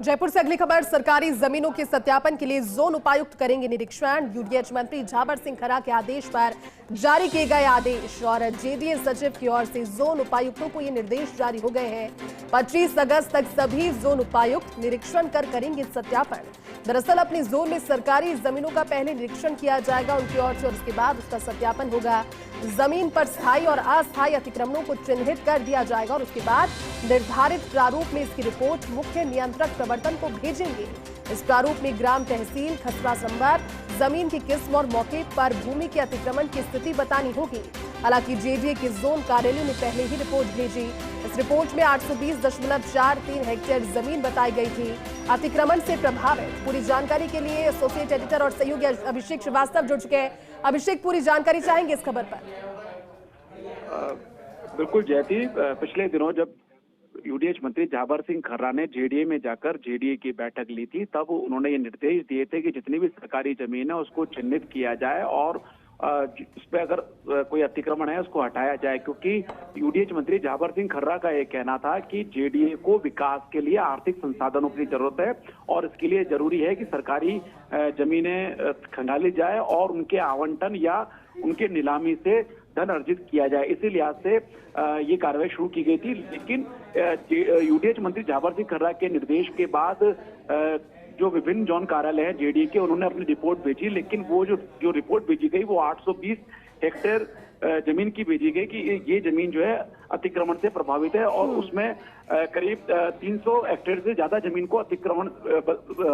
जयपुर से अगली खबर, सरकारी जमीनों के सत्यापन के लिए जोन उपायुक्त करेंगे निरीक्षण। यूडीएच मंत्री झाबर सिंह खर्रा के आदेश पर जारी किए गए आदेश और जेडीए सचिव की ओर से जोन उपायुक्तों को ये निर्देश जारी हो गए हैं। 25 अगस्त तक सभी जोन उपायुक्त निरीक्षण कर करेंगे सत्यापन। दरअसल अपनी जोन में सरकारी जमीनों का पहले निरीक्षण किया जाएगा उनकी ओर से और उसके बाद उसका सत्यापन होगा। जमीन पर स्थायी और अस्थायी अतिक्रमणों को चिन्हित कर दिया जाएगा और उसके बाद निर्धारित प्रारूप में इसकी रिपोर्ट मुख्य नियंत्रक प्रवर्तन को भेजेंगे। इस प्रारूप में ग्राम, तहसील, खसरा संबर, जमीन की किस्म और मौके पर भूमि के अतिक्रमण की स्थिति बतानी होगी। हालांकि जेडीए के जोन कार्यालय ने पहले ही रिपोर्ट भेजी। इस रिपोर्ट में 820.43 हेक्टेयर जमीन बताई गई थी अतिक्रमण से प्रभावित। पूरी जानकारी के लिए एसोसिएट एडिटर और सहयोगी अभिषेक श्रीवास्तव जुड़ चुके हैं। अभिषेक, पूरी जानकारी चाहेंगे इस खबर पर? बिल्कुल जयती, पिछले दिनों जब यूडीएच मंत्री झाबर सिंह खर्रा ने जेडीए में जाकर जेडीए की बैठक ली थी, तब उन्होंने ये निर्देश दिए थे कि जितनी भी सरकारी जमीन है उसको चिन्हित किया जाए और उस पर अगर कोई अतिक्रमण है उसको हटाया जाए, क्योंकि यूडीएच मंत्री झाबर सिंह खर्रा का ये कहना था कि जेडीए को विकास के लिए आर्थिक संसाधनों की जरूरत है और इसके लिए जरूरी है कि सरकारी जमीनें खंगाली जाए और उनके आवंटन या उनके नीलामी से धन अर्जित किया जाए। इसी लिहाज से ये कार्रवाई शुरू की गई थी। लेकिन यूडीएच मंत्री झाबर सिंह खर्रा के निर्देश के बाद जो विभिन्न जोन कार्यालय है जेडीए के, उन्होंने अपनी रिपोर्ट भेजी, लेकिन वो जो रिपोर्ट भेजी गई वो 820 हेक्टेयर जमीन की भेजी गई कि ये जमीन जो है अतिक्रमण से प्रभावित है और उसमें करीब 300 हेक्टेयर से ज्यादा जमीन को अतिक्रमण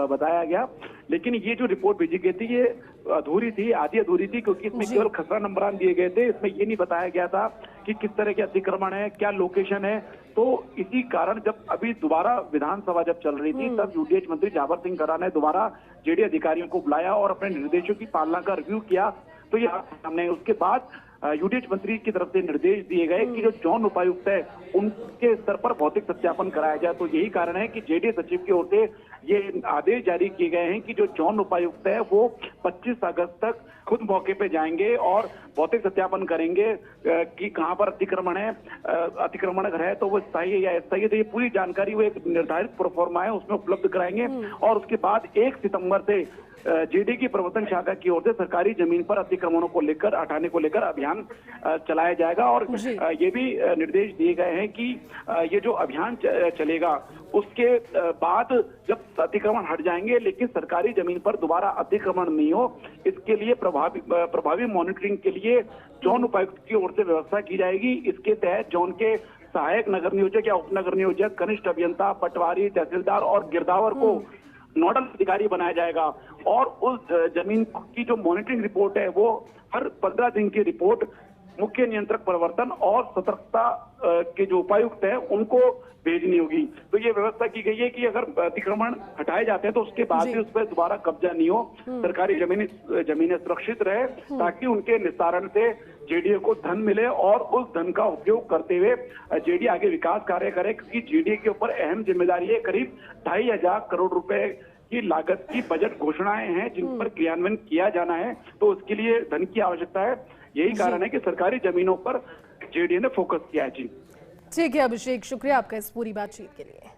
बताया गया। लेकिन ये जो रिपोर्ट भेजी गई थी ये अधूरी थी, आधी अधूरी थी, क्योंकि इसमें केवल खसरा नंबरान दिए गए थे। इसमें ये नहीं बताया गया था कि किस तरह के अतिक्रमण है, क्या लोकेशन है। तो इसी कारण जब अभी दोबारा विधानसभा जब चल रही थी, तब यूडीएच मंत्री झाबर सिंह खर्रा ने दोबारा जेडीए अधिकारियों को बुलाया और अपने निर्देशों की पालना का रिव्यू किया। तो ये सामने उसके बाद यूडीएच मंत्री की तरफ से निर्देश दिए गए कि जो जोन उपायुक्त है उनके स्तर पर भौतिक सत्यापन कराया जाए। तो यही कारण है कि जेडीए सचिव की ओर से ये आदेश जारी किए गए हैं कि जो जोन उपायुक्त है वो 25 अगस्त तक खुद मौके पे जाएंगे और भौतिक सत्यापन करेंगे कि कहां पर अतिक्रमण है, अतिक्रमण अगर है तो वो स्थायी है या अस्थायी है। तो ये पूरी जानकारी वो एक निर्धारित प्रोफॉर्मा है उसमें उपलब्ध कराएंगे और उसके बाद 1 सितंबर से जेडीए की प्रवर्तन शाखा की ओर से सरकारी जमीन पर अतिक्रमणों को लेकर हटाने को लेकर अभियान चलाया जाएगा। और ये भी निर्देश दिए गए हैं कि ये जो अभियान चलेगा उसके बाद जब अतिक्रमण हट जाएंगे लेकिन सरकारी जमीन पर दोबारा अतिक्रमण नहीं हो, इसके लिए प्रभावी मॉनिटरिंग के लिए जोन उपायुक्त की ओर से व्यवस्था की जाएगी। इसके तहत जोन के सहायक नगर नियोजक या उपनगर नियोजक, कनिष्ठ अभियंता, पटवारी, तहसीलदार और गिरदावर को नोडल अधिकारी बनाया जाएगा और उस जमीन की जो मॉनिटरिंग रिपोर्ट है वो हर 15 दिन की रिपोर्ट मुख्य नियंत्रक प्रवर्तन और सतर्कता के जो उपायुक्त हैं उनको भेजनी होगी। तो ये व्यवस्था की गई है कि अगर अतिक्रमण हटाए जाते हैं तो उसके बाद भी उस पर दोबारा कब्जा नहीं हो, सरकारी जमीनें सुरक्षित रहे ताकि उनके निस्तारण से जेडीए को धन मिले और उस धन का उपयोग करते हुए जेडीए आगे विकास कार्य करे, क्योंकि जेडीए के ऊपर अहम जिम्मेदारी है। करीब 2,500 करोड़ रुपए की लागत की बजट घोषणाएं हैं जिन पर क्रियान्वयन किया जाना है, तो उसके लिए धन की आवश्यकता है। यही कारण है कि सरकारी जमीनों पर जेडीए ने फोकस किया है। जी ठीक है अभिषेक, शुक्रिया आपका इस पूरी बातचीत के लिए।